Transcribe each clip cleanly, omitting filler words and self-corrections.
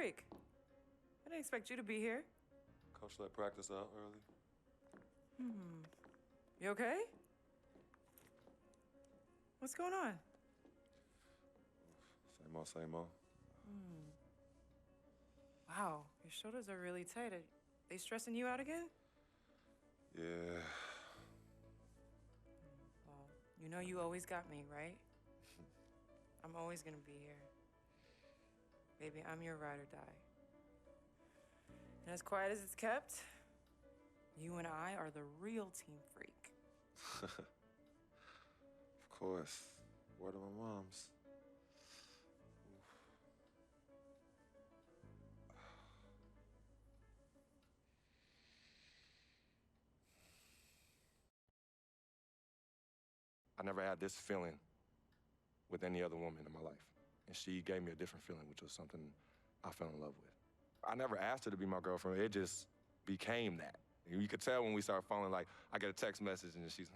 Freak. I didn't expect you to be here. Coach let practice out early. You okay? What's going on? Same old, same old. Wow, your shoulders are really tight. Are they stressing you out again? Yeah. Well, you know you always got me, right? I'm always gonna be here. Baby, I'm your ride or die. And as quiet as it's kept, you and I are the real Team Freak. Of course. Word of my mom's. I never had this feeling with any other woman in my life. And she gave me a different feeling, which was something I fell in love with. I never asked her to be my girlfriend. It just became that. You could tell when we started falling, like, I get a text message and she's,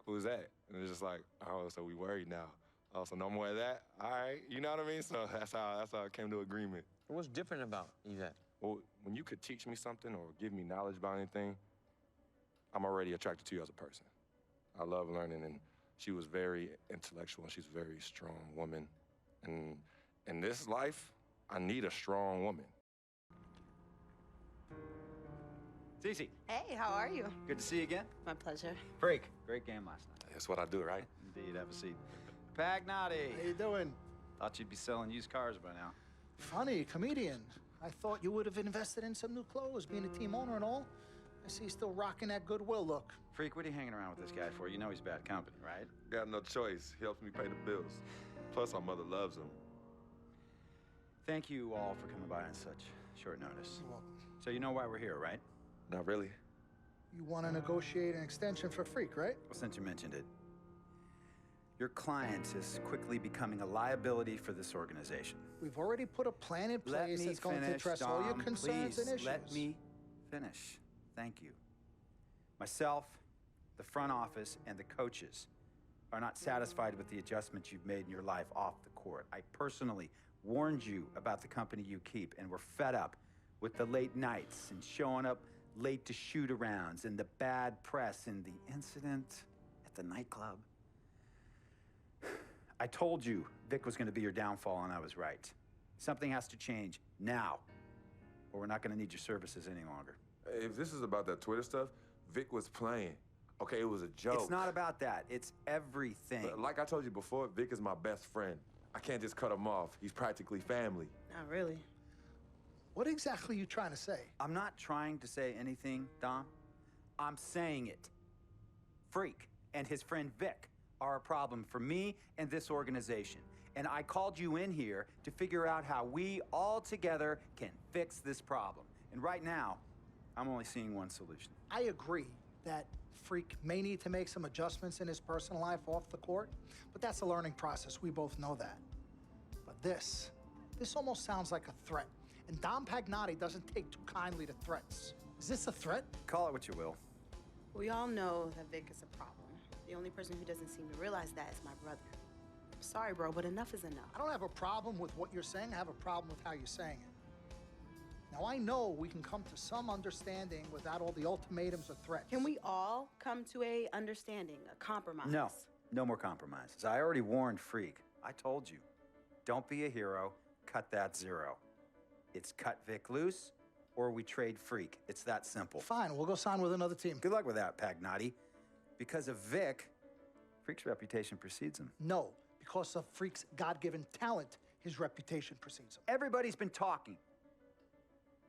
who's that? And it's just like, oh, so we worried now. Oh, so no more of that? All right, you know what I mean? So that's how I came to agreement. What's different about Yvette? Well, when you could teach me something or give me knowledge about anything, I'm already attracted to you as a person. I love learning, and she was very intellectual, and she's a very strong woman. And in this life, I need a strong woman. Cece, Hey, how are you? good to see you again. My pleasure. Freak, great game last night. That's what I do, right? Indeed, have a seat. Pagnotti, How you doing? thought you'd be selling used cars by now. Funny, comedian. I thought you would have invested in some new clothes, being a team owner and all. I see you still rocking that Goodwill look. Freak, what are you hanging around with this guy for? You know he's bad company, right? Got no choice. He helps me pay the bills. Plus, our mother loves him. Thank you all for coming by on such short notice. You're welcome. So you know why we're here, right? Not really. You want to negotiate an extension for Freak, right? Well, since you mentioned it, your client is quickly becoming a liability for this organization. We've already put a plan in Let place me that's going to finish, address all your Dom, concerns please. and issues. Let me finish. Thank you. Myself, the front office, and the coaches are not satisfied with the adjustments you've made in your life off the court. I personally warned you about the company you keep, and we're fed up with the late nights and showing up late to shoot-arounds and the bad press and the incident at the nightclub. I told you Vic was going to be your downfall, and I was right. Something has to change now, or we're not going to need your services any longer. If this is about that Twitter stuff, Vic was playing. Okay, it was a joke. It's not about that. It's everything. But like I told you before, Vic is my best friend. I can't just cut him off. He's practically family. Not really. What exactly are you trying to say? I'm not trying to say anything, Dom. I'm saying it. Freak and his friend Vic are a problem for me and this organization. And I called you in here to figure out how we all together can fix this problem. And right now, I'm only seeing one solution. I agree that Freak may need to make some adjustments in his personal life off the court, but that's a learning process. We both know that. But this almost sounds like a threat. And Dom Pagnotti doesn't take too kindly to threats. Is this a threat? Call it what you will. We all know that Vic is a problem. The only person who doesn't seem to realize that is my brother. I'm sorry, bro, but enough is enough. I don't have a problem with what you're saying. I have a problem with how you're saying it. Now, I know we can come to some understanding without all the ultimatums or threats. Can we all come to a understanding, a compromise? No, no more compromises. I already warned Freak. I told you. Don't be a hero. Cut that zero. It's cut Vic loose, or we trade Freak. It's that simple. Fine, we'll go sign with another team. Good luck with that, Pagnotti. Because of Vic, Freak's reputation precedes him. No, because of Freak's God-given talent, his reputation precedes him. Everybody's been talking.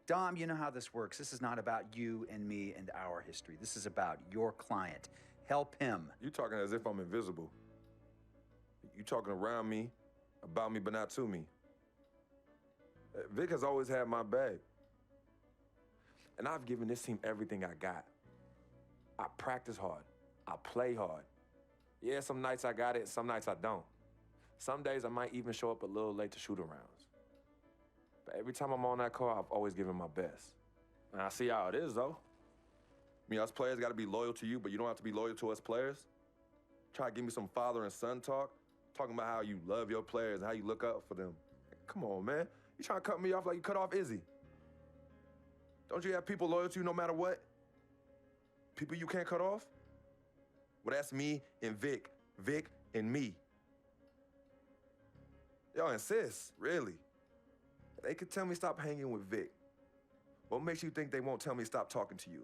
Dom, you know how this works. This is not about you and me and our history. This is about your client. Help him. You talking as if I'm invisible. You talking around me, about me, but not to me. Vic has always had my back. And I've given this team everything I got. I practice hard. I play hard. Yeah, some nights I got it, some nights I don't. Some days I might even show up a little late to shoot-arounds. But every time I'm on that court, I've always given my best. And I see how it is, though. I mean, us players got to be loyal to you, but you don't have to be loyal to us players. Try to give me some father and son talk, talking about how you love your players and how you look up for them. Come on, man. You trying to cut me off like you cut off Izzy. Don't you have people loyal to you no matter what? People you can't cut off? Well, that's me and Vic. Vic and me. Y'all insist, really. They could tell me stop hanging with Vic. What makes you think they won't tell me stop talking to you?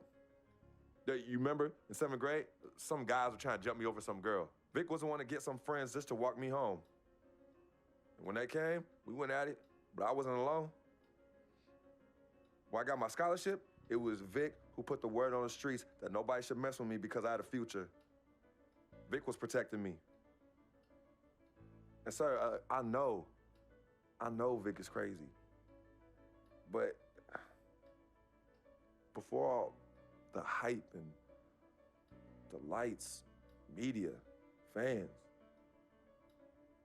You remember in 7th grade, some guys were trying to jump me over some girl. Vic was the one to get some friends just to walk me home. And when they came, we went at it, but I wasn't alone. When I got my scholarship, it was Vic who put the word on the streets that nobody should mess with me because I had a future. Vic was protecting me. And sir, I know Vic is crazy. But before all the hype and the lights, media, fans,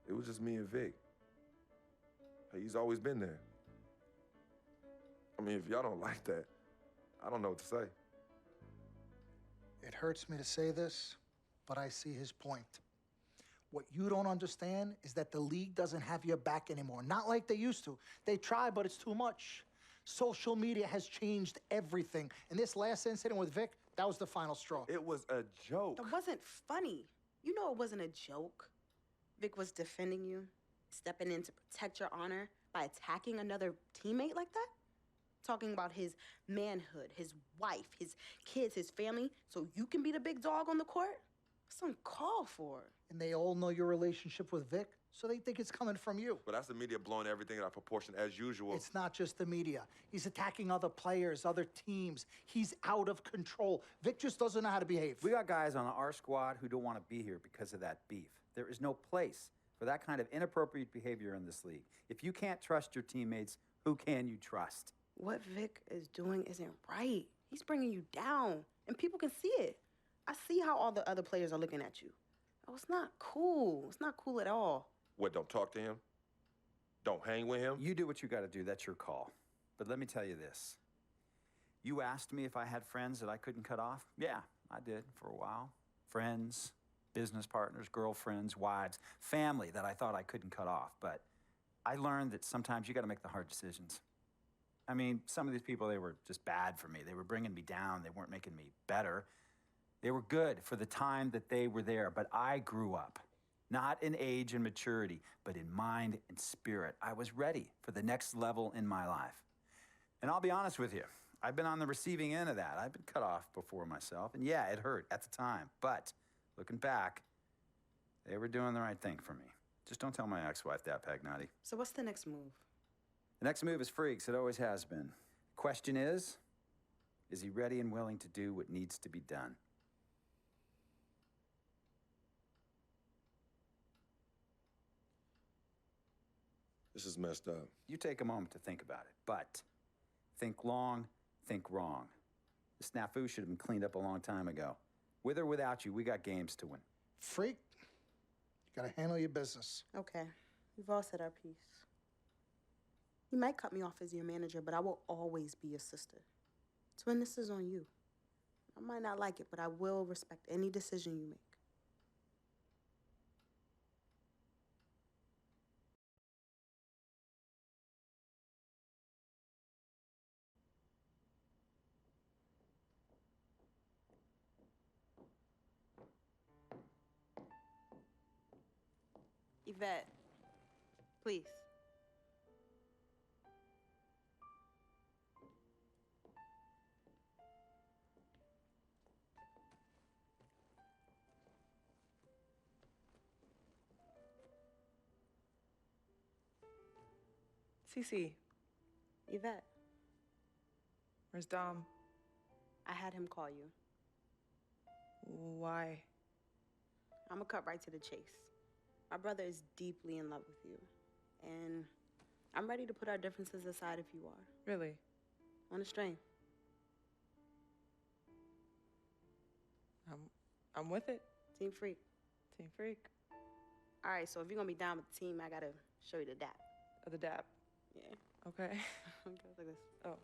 it was just me and Vic. He's always been there. I mean, if y'all don't like that, I don't know what to say. It hurts me to say this, but I see his point. What you don't understand is that the league doesn't have your back anymore. Not like they used to. They try, but it's too much. Social media has changed everything. And this last incident with Vic, that was the final straw. It was a joke. It wasn't funny. You know it wasn't a joke. Vic was defending you, stepping in to protect your honor by attacking another teammate like that? Talking about his manhood, his wife, his kids, his family, so you can be the big dog on the court? That's uncalled for. And they all know your relationship with Vic, so they think it's coming from you. But that's the media blowing everything out of proportion as usual. It's not just the media. He's attacking other players, other teams. He's out of control. Vic just doesn't know how to behave. We got guys on our squad who don't want to be here because of that beef. There is no place for that kind of inappropriate behavior in this league. If you can't trust your teammates, who can you trust? What Vic is doing isn't right. He's bringing you down, and people can see it. I see how all the other players are looking at you. Oh, it's not cool. It's not cool at all. What, don't talk to him? Don't hang with him? You do what you got to do. That's your call. But let me tell you this. You asked me if I had friends that I couldn't cut off? Yeah, I did for a while. Friends, business partners, girlfriends, wives, family that I thought I couldn't cut off. But I learned that sometimes you got to make the hard decisions. I mean, some of these people, they were just bad for me. They were bringing me down. They weren't making me better. They were good for the time that they were there, but I grew up. Not in age and maturity, but in mind and spirit. I was ready for the next level in my life. And I'll be honest with you, I've been on the receiving end of that. I've been cut off before myself, and yeah, it hurt at the time. But looking back, they were doing the right thing for me. Just don't tell my ex-wife that, Pagnotti. So what's the next move? The next move is Freaks. It always has been. Question is he ready and willing to do what needs to be done? This is messed up. You take a moment to think about it, but think long, think wrong. The snafu should have been cleaned up a long time ago. With or without you, we got games to win. Freak, you gotta handle your business. Okay, we've all said our piece. You might cut me off as your manager, but I will always be your sister. Twin, this is on you. I might not like it, but I will respect any decision you make. Yvette, please. Cece, Yvette, where's Dom? I had him call you. Why? I'm gonna cut right to the chase. My brother is deeply in love with you, and I'm ready to put our differences aside if you are. Really? On a string. I'm with it. Team Freak. Team Freak. All right, so if you're gonna be down with the team, I gotta show you the dap. The dap. Yeah. Okay. Okay, like this. Oh.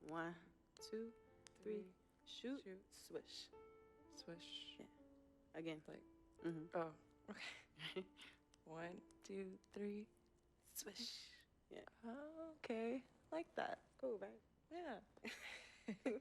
1, 2, 3, shoot, Shoot. swish. Swish. Yeah. Again. Like, Mm-hmm. oh, okay. 1, 2, 3, Swish. Yeah. Oh, okay. Like that. Cool, right? Yeah.